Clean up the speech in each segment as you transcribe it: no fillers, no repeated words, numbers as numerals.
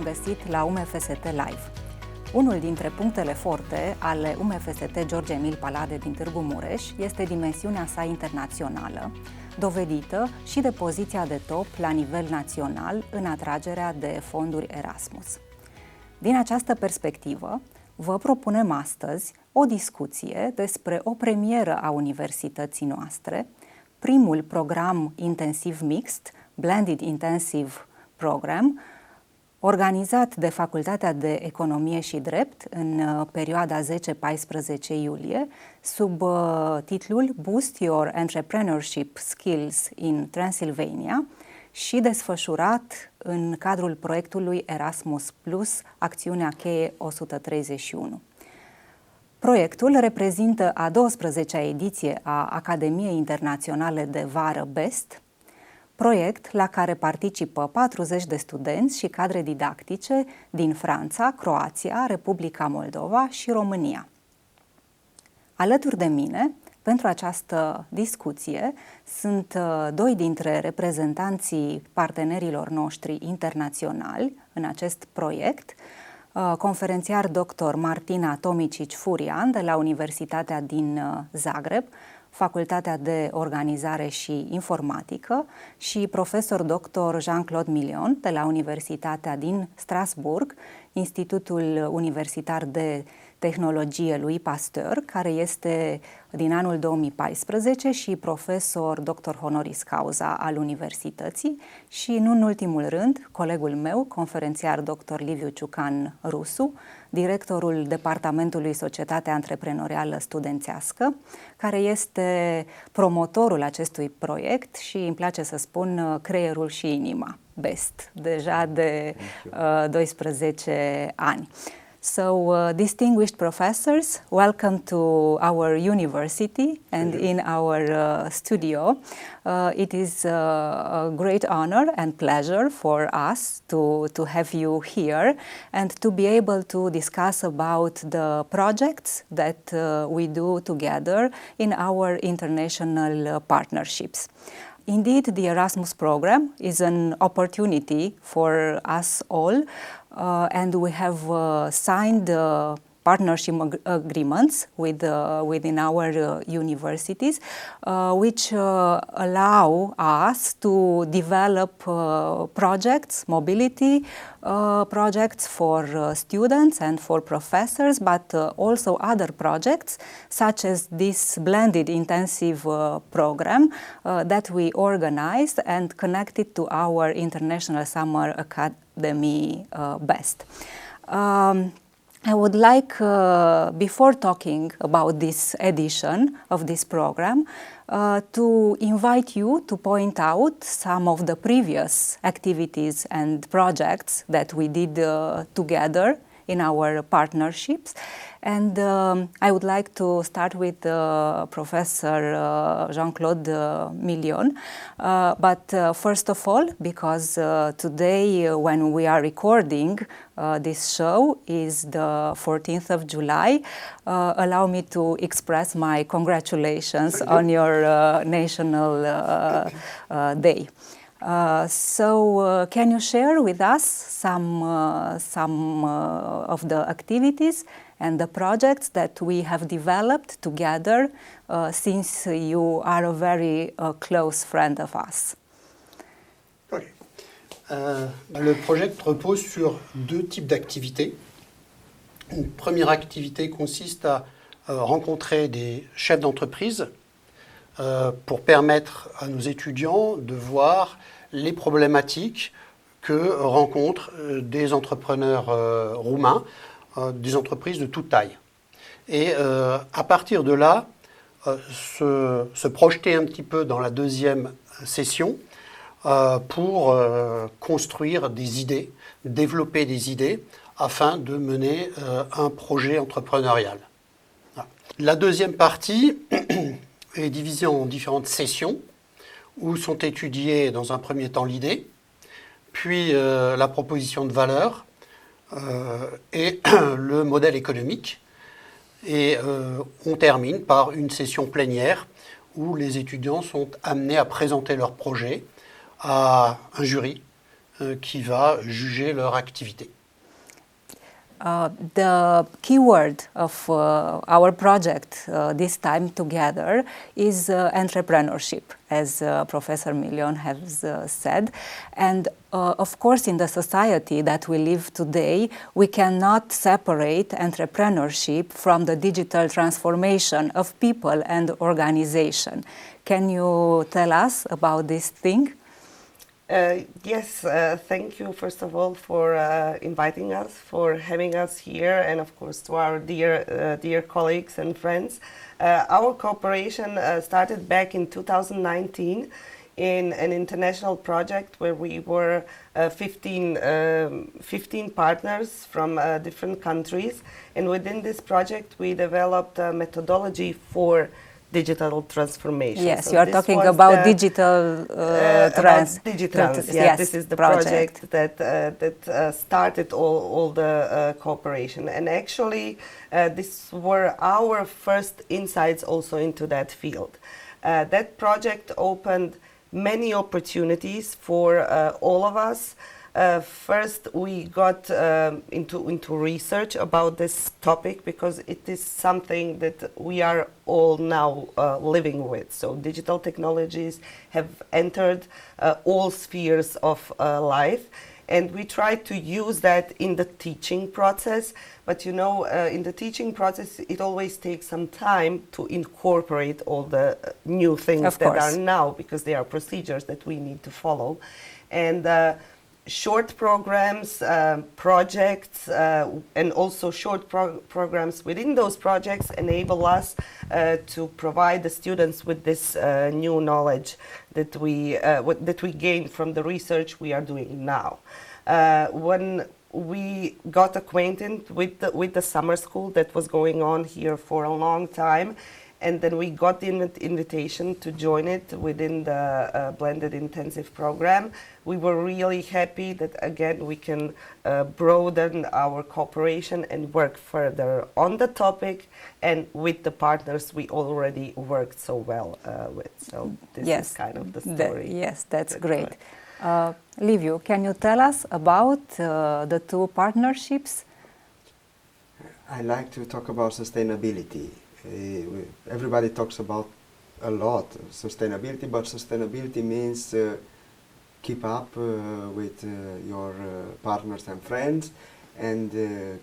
găsit la UMFST Live. Unul dintre punctele forte ale UMFST George Emil Palade din Târgu Mureș este dimensiunea sa internațională, dovedită și de poziția de top la nivel național în atragerea de fonduri ERASMUS. Din această perspectivă, vă propunem astăzi o discuție despre o premieră a universității noastre, primul program intensiv mixt, Blended Intensive Program, organizat de Facultatea de Economie și Drept în perioada 10-14 iulie, sub titlul Boost Your Entrepreneurship Skills in Transylvania și desfășurat în cadrul proiectului ERASMUS+, acțiunea cheie 131. Proiectul reprezintă a 12-a ediție a Academiei Internaționale de Vară Peste, proiect la care participă 40 de studenți și cadre didactice din Franța, Croația, Republica Moldova și România. Alături de mine, pentru această discuție, sunt doi dintre reprezentanții partenerilor noștri internaționali în acest proiect, conferențiar dr. Martina Tomicici-Furian de la Universitatea din Zagreb, Facultatea de Organizare și Informatică și profesor dr. Jean-Claude Million de la Universitatea din Strasbourg, Institutul Universitar de Tehnologie lui Pasteur, care este din anul 2014 și profesor dr. Honoris Cauza al Universității și, nu în ultimul rând, colegul meu, conferențiar dr. Liviu Ciucan Rusu, directorul Departamentului Societatea Antreprenorială Studențească, care este promotorul acestui proiect și îmi place să spun creierul și inima, BEST, deja de 12 ani. So, distinguished professors, welcome to our university and in our studio. It is a great honor and pleasure for us to have you here and to be able to discuss about the projects that we do together in our international partnerships. Indeed, the Erasmus program is an opportunity for us all, and we have signed partnership agreements within our universities, which allow us to develop projects, mobility projects for students and for professors, but also other projects such as this blended intensive program that we organized and connected to our International Summer Academy Best. I would like, before talking about this edition of this program, to invite you to point out some of the previous activities and projects that we did together in our partnerships. And I would like to start with Professor Jean-Claude Million. But first of all, because today when we are recording this show is the 14th of July, allow me to express my congratulations on your National Day. So can you share with us some of the activities and the projects that we have developed together since you are a very close friend of us? Okay. Le projet repose sur deux types d'activités. Une première activité consiste à rencontrer des chefs d'entreprise pour permettre à nos étudiants de voir les problématiques que rencontrent des entrepreneurs roumains, des entreprises de toute taille. Et à partir de là, se projeter un petit peu dans la deuxième session pour construire des idées, développer des idées afin de mener un projet entrepreneurial. La deuxième partie est divisée en différentes sessions où sont étudiées dans un premier temps l'idée, puis la proposition de valeur et le modèle économique. Et on termine par une session plénière où les étudiants sont amenés à présenter leur projet à un jury qui va juger leur activité. The keyword of our project this time together is entrepreneurship, as Professor Million has said. And of course, in the society that we live today, we cannot separate entrepreneurship from the digital transformation of people and organization. Can you tell us about this thing? Yes, thank you first of all for inviting us, for having us here, and of course to our dear colleagues and friends. Our cooperation started back in 2019 in an international project where we were 15 partners from different countries, and within this project we developed a methodology for digital transformation. Yes, so you are talking about digital Digitrans. Yes, this is the project that started all the cooperation. And actually, these were our first insights also into that field. That project opened many opportunities for all of us. First, we got into research about this topic because it is something that we are all now living with. So digital technologies have entered all spheres of life, and we try to use that in the teaching process. But you know, in the teaching process, it always takes some time to incorporate all the new things that are now, because they are procedures that we need to follow. And short programs, projects, and also short programs within those projects enable us to provide the students with this new knowledge that we gain from the research we are doing now. When we got acquainted with the summer school that was going on here for a long time, and then we got the invitation to join it within the blended intensive program. We were really happy that again we can broaden our cooperation and work further on the topic and with the partners we already worked so well with. So this is kind of the story. Yes, that's great. Liviu, can you tell us about the two partnerships? I like to talk about sustainability. Everybody talks about a lot sustainability, but sustainability means keep up with your partners and friends and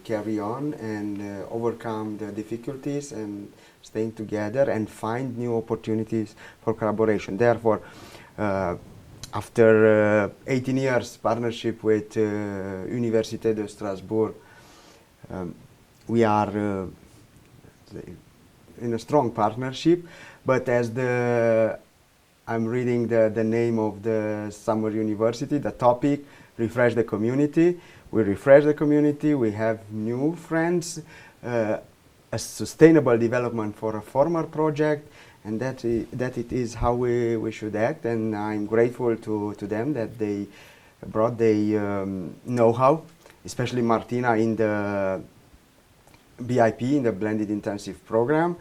carry on and overcome the difficulties and staying together and find new opportunities for collaboration. Therefore, after 18 years partnership with Université de Strasbourg, we are in a strong partnership, but as I'm reading the name of the summer university, the topic, refresh the community. We refresh the community, we have new friends, a sustainable development for a former project, and that it is how we should act, and I'm grateful to them that they brought the know-how, especially Martina in the BIP, in the blended intensive program,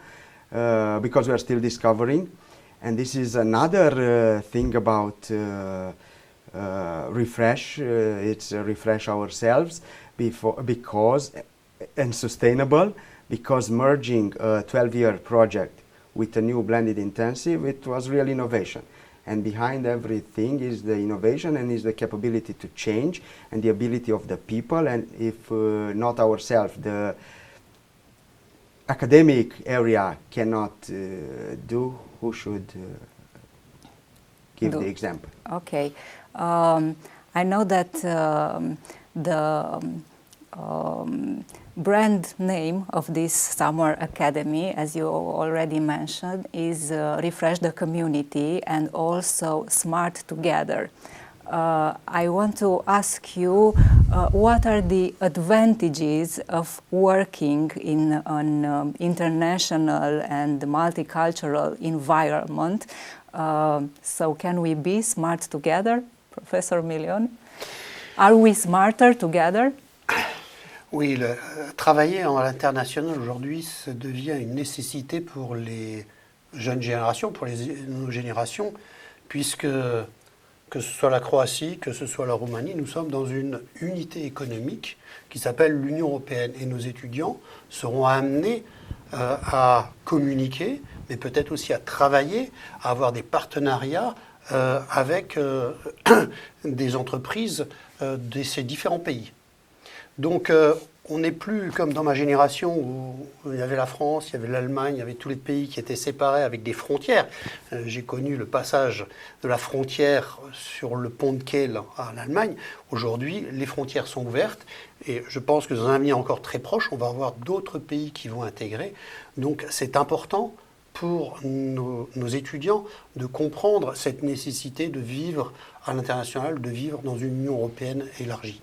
because we are still discovering. And this is another thing about refresh. It's refresh ourselves because and sustainable, because merging a 12-year project with a new blended intensive, it was real innovation. And behind everything is the innovation and is the capability to change and the ability of the people. And if not ourselves, the academic area cannot do, who should give the example? Okay. I know that the brand name of this summer academy, as you already mentioned, is Refresh the Community and also Smart Together. I want to ask you, what are the advantages of working in an international and multicultural environment? So can we be smart together, Professor Million? Are we smarter together? Oui, travailler à l'international aujourd'hui, ça devient une nécessité pour les jeunes générations, pour nos générations, puisque que ce soit la Croatie, que ce soit la Roumanie, nous sommes dans une unité économique qui s'appelle l'Union européenne. Et nos étudiants seront amenés à communiquer, mais peut-être aussi à travailler, à avoir des partenariats avec des entreprises de ces différents pays. Donc on n'est plus comme dans ma génération où il y avait la France, il y avait l'Allemagne, il y avait tous les pays qui étaient séparés avec des frontières. J'ai connu le passage de la frontière sur le pont de Kehl en Allemagne. Aujourd'hui, les frontières sont ouvertes et je pense que dans un avenir encore très proche, on va avoir d'autres pays qui vont intégrer. Donc c'est important pour nos étudiants de comprendre cette nécessité de vivre à l'international, de vivre dans une Union européenne élargie.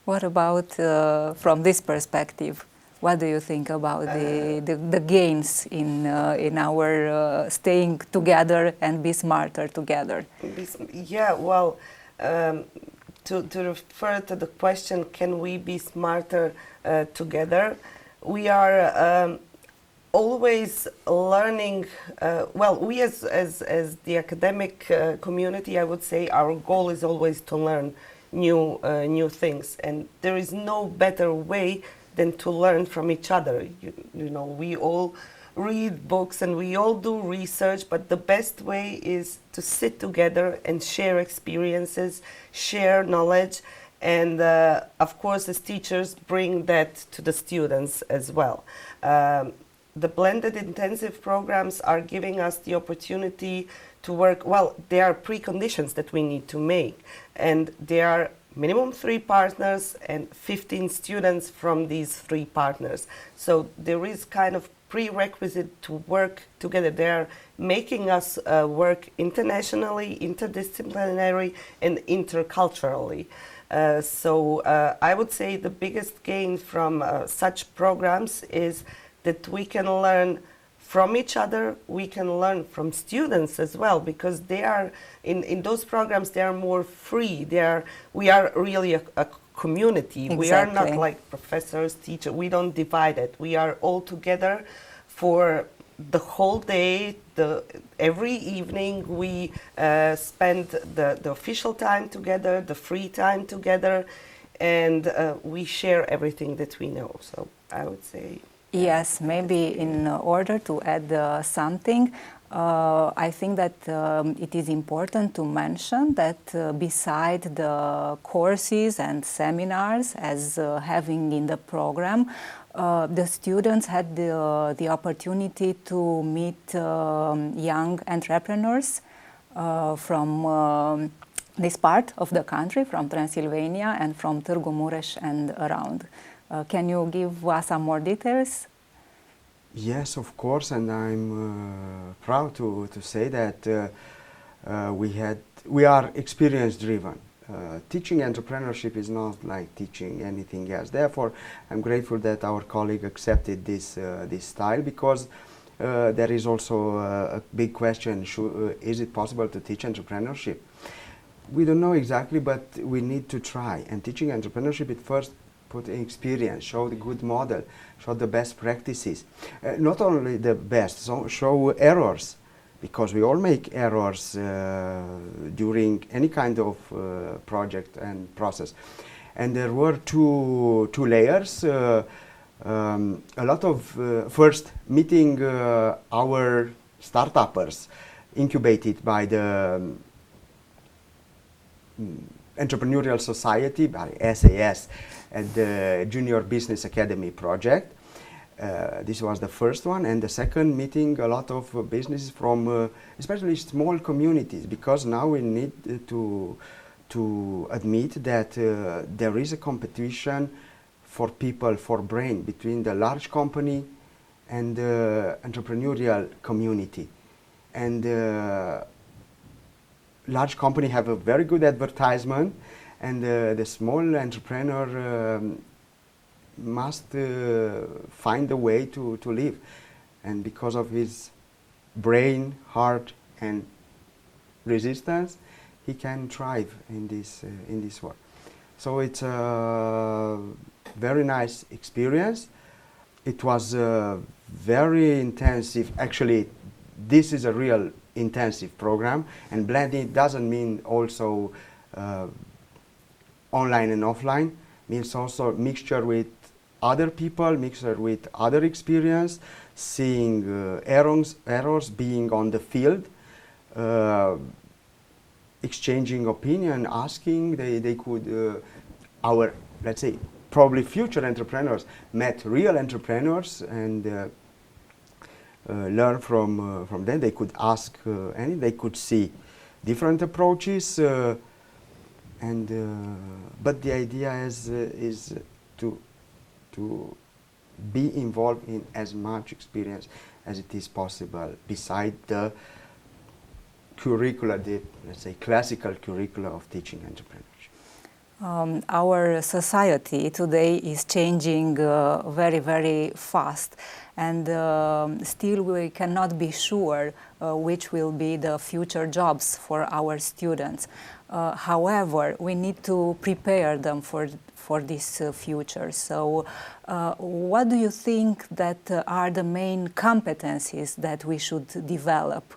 What about from this perspective? What do you think about the gains in our staying together and be smarter together? Yeah, well, to refer to the question, can we be smarter together? We are always learning. Well, we as the academic community, I would say, our goal is always to learn new things, and there is no better way than to learn from each other. You know, we all read books and we all do research, but the best way is to sit together and share experiences, share knowledge, and of course as teachers bring that to the students as well. The blended intensive programs are giving us the opportunity to work. Well, there are preconditions that we need to make, and there are minimum 3 partners and 15 students from these 3 partners. So there is kind of prerequisite to work together. They are making us work internationally, interdisciplinary, and interculturally. So I would say the biggest gain from such programs is that we can learn from each other, we can learn from students as well, because they are, in those programs, they are more free. We are really a community. Exactly. We are not like professors, teachers. We don't divide it. We are all together for the whole day. Every evening we spend the official time together, the free time together, and we share everything that we know. So I would say... Yes, maybe in order to add something, I think that it is important to mention that beside the courses and seminars as having in the program, the students had the opportunity to meet young entrepreneurs from this part of the country, from Transylvania and from Târgu Mureș and around. Can you give us some more details? Yes, of course, and I'm proud to say that we are experience-driven. Teaching entrepreneurship is not like teaching anything else. Therefore, I'm grateful that our colleague accepted this style, because there is also a big question: is it possible to teach entrepreneurship? We don't know exactly, but we need to try. And teaching entrepreneurship, it first put in experience, show the good model, show the best practices. Not only the best, so show errors, because we all make errors during any kind of project and process. And there were two layers. A lot of first meeting our startuppers incubated by the Entrepreneurial Society, by SAS, and the Junior Business Academy project. This was the first one, and the second meeting a lot of businesses from especially small communities, because now we need to admit that there is a competition for people, for brain, between the large company and the entrepreneurial community. And large company have a very good advertisement, and the small entrepreneur must find a way to live, and because of his brain, heart, and resistance, he can thrive in this world. So it's a very nice experience. It was very intensive. Actually, this is a real intensive program, and blended doesn't mean also online and offline, means also mixture with other people, mixture with other experience, seeing errors, being on the field, exchanging opinion, asking. They could, our, let's say, probably future entrepreneurs met real entrepreneurs and learn from them. They could ask any, they could see different approaches, but the idea is to be involved in as much experience as it is possible beside the curricula, the, let's say, classical curricula of teaching entrepreneurship. Our society today is changing very, very fast, and still we cannot be sure which will be the future jobs for our students. However, we need to prepare them for this future. So what do you think that are the main competencies that we should develop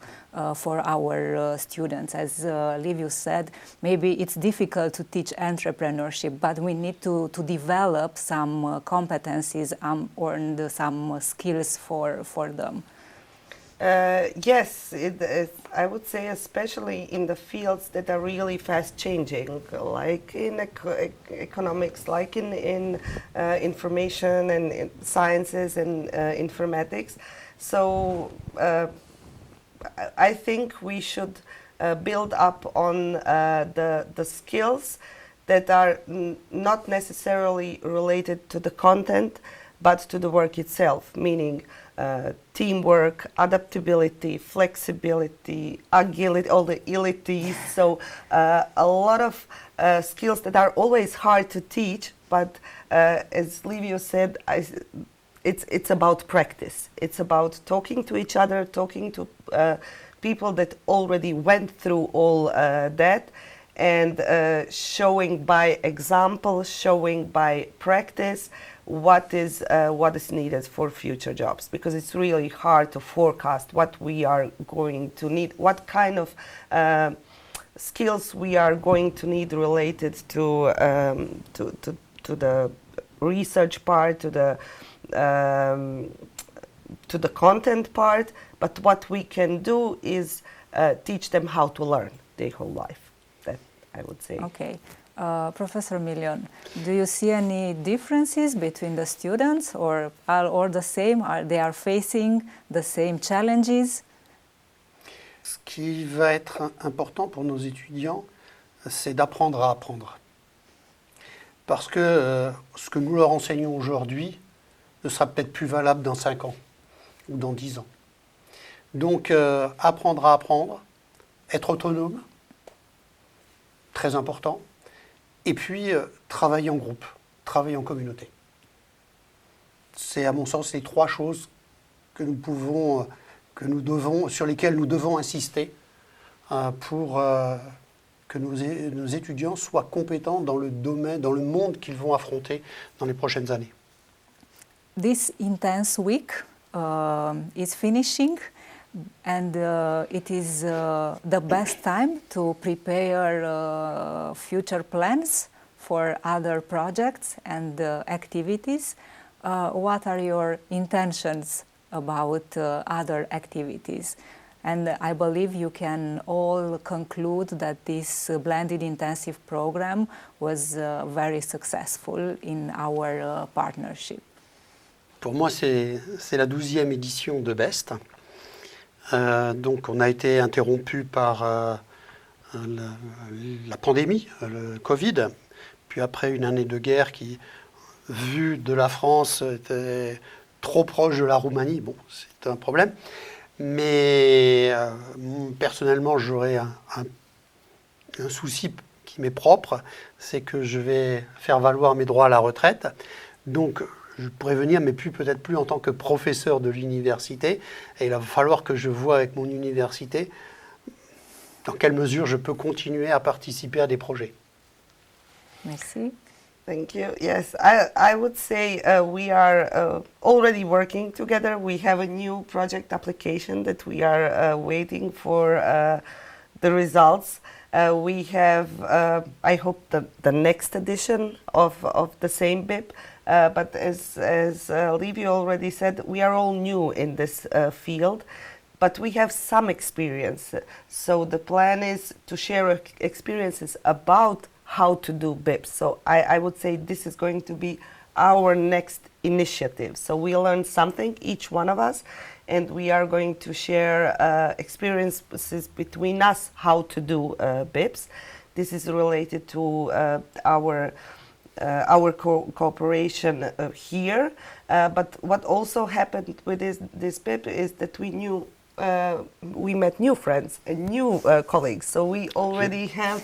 for our students? As Liviu said, maybe it's difficult to teach entrepreneurship, but we need to develop some competencies or some skills for them. Yes, I would say especially in the fields that are really fast changing, like in economics, like in information and in sciences and informatics. So I think we should build up on the skills that are not necessarily related to the content, but to the work itself, meaning teamwork, adaptability, flexibility, agility, all the ilities. So a lot of skills that are always hard to teach, but as Liviu said, it's about practice. It's about talking to each other, talking to people that already went through all that, and showing by example, showing by practice what is needed for future jobs, because it's really hard to forecast what we are going to need, what kind of skills we are going to need related to the research part, to the content part. But what we can do is teach them how to learn their whole life. That I would say. Okay. Professor Million, do you see any differences between the students, or are all the same? They are facing the same challenges? Ce qui va être important pour nos étudiants, c'est d'apprendre à apprendre. Parce que ce que nous leur enseignons aujourd'hui ne sera peut-être plus valable dans 5 ans ou dans 10 ans. Donc apprendre à apprendre, être autonome, très important. Et puis, travailler en groupe, travailler en communauté. C'est, à mon sens, les 3 choses que sur lesquelles nous devons insister pour que nos étudiants soient compétents dans le domaine, dans le monde qu'ils vont affronter dans les prochaines années. This intense week is finishing, and it is the best time to prepare future plans for other projects and activities. What are your intentions about other activities? And I believe you can all conclude that this blended intensive program was very successful in our partnership. Pour moi, c'est la 12e édition de Peste. Donc on a été interrompu par la pandémie, le Covid, puis après une année de guerre qui, vue de la France, était trop proche de la Roumanie. Bon, c'est un problème. Mais personnellement, j'aurais un souci qui m'est propre, c'est que je vais faire valoir mes droits à la retraite. Donc je pourrais venir, mais peut-être plus en tant que professeur de l'université. Et il va falloir que je voie avec mon université dans quelle mesure je peux continuer à participer à des projets. Merci. Thank you. Yes, I would say we are already working together. We have a new project application that we are waiting for the results. We have, I hope, the next edition of the same BIP. But as Livio already said, we are all new in this field, but we have some experience. So the plan is to share experiences about how to do BIPs. So I would say this is going to be our next initiative. So we learn something, each one of us, and we are going to share experiences between us how to do BIPs. This is related to our cooperation here. But what also happened with this BIP is that we met new friends and new colleagues. So we already have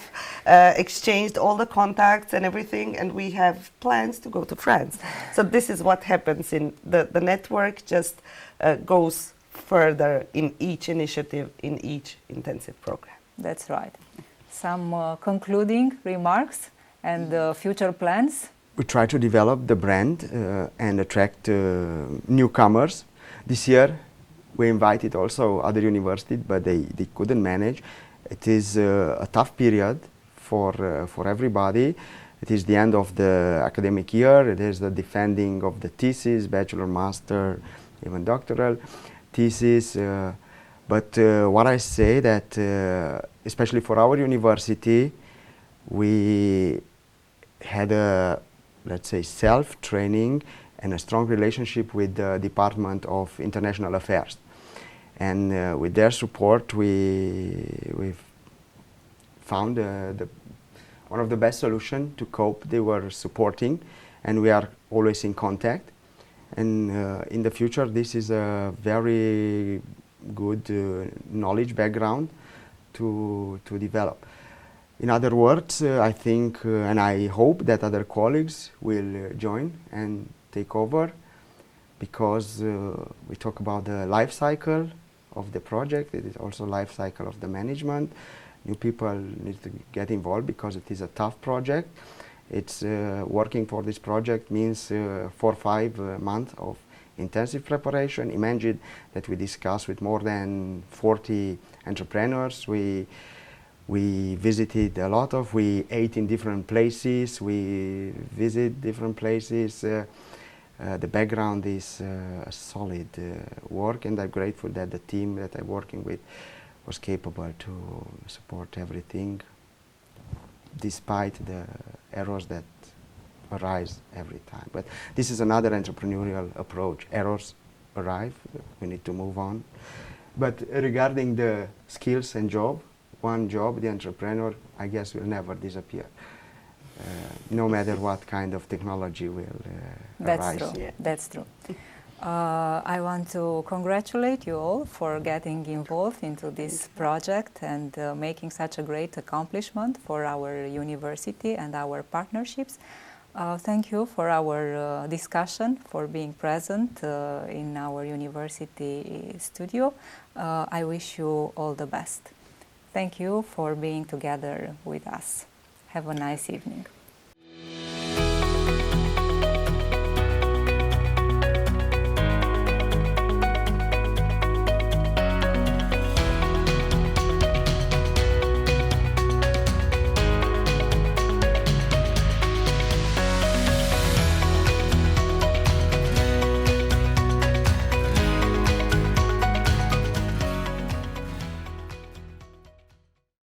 exchanged all the contacts and everything, and we have plans to go to France. So this is what happens in the network, just goes further in each initiative, in each intensive program. That's right. Some concluding remarks and future plans? We try to develop the brand and attract newcomers. This year we invited also other universities, but they couldn't manage. It is a tough period for everybody. It is the end of the academic year. It is the defending of the thesis, bachelor, master, even doctoral thesis. But what I say that, especially for our university, we had a, let's say, self-training and a strong relationship with the Department of International Affairs. And with their support, we've found one of the best solutions to cope. They were supporting, and we are always in contact. And in the future, this is a very good knowledge background to develop. In other words, I think and I hope that other colleagues will join and take over, because we talk about the life cycle of the project. It is also life cycle of the management. New people need to get involved because it is a tough project. It's working for this project means 4 or 5 months of intensive preparation. Imagine that we discuss with more than 40 entrepreneurs. We visited a lot of, we ate in different places, we visit different places. The background is a solid work, and I'm grateful that the team that I'm working with was capable to support everything, despite the errors that arise every time. But this is another entrepreneurial approach. Errors arrive, we need to move on. But regarding the skills and job, one job, the entrepreneur, I guess, will never disappear. No matter what kind of technology will arise. That's true. Yeah. That's true. I want to congratulate you all for getting involved into this project and making such a great accomplishment for our university and our partnerships. Thank you for our discussion, for being present in our university studio. I wish you all the best. Thank you for being together with us. Have a nice evening.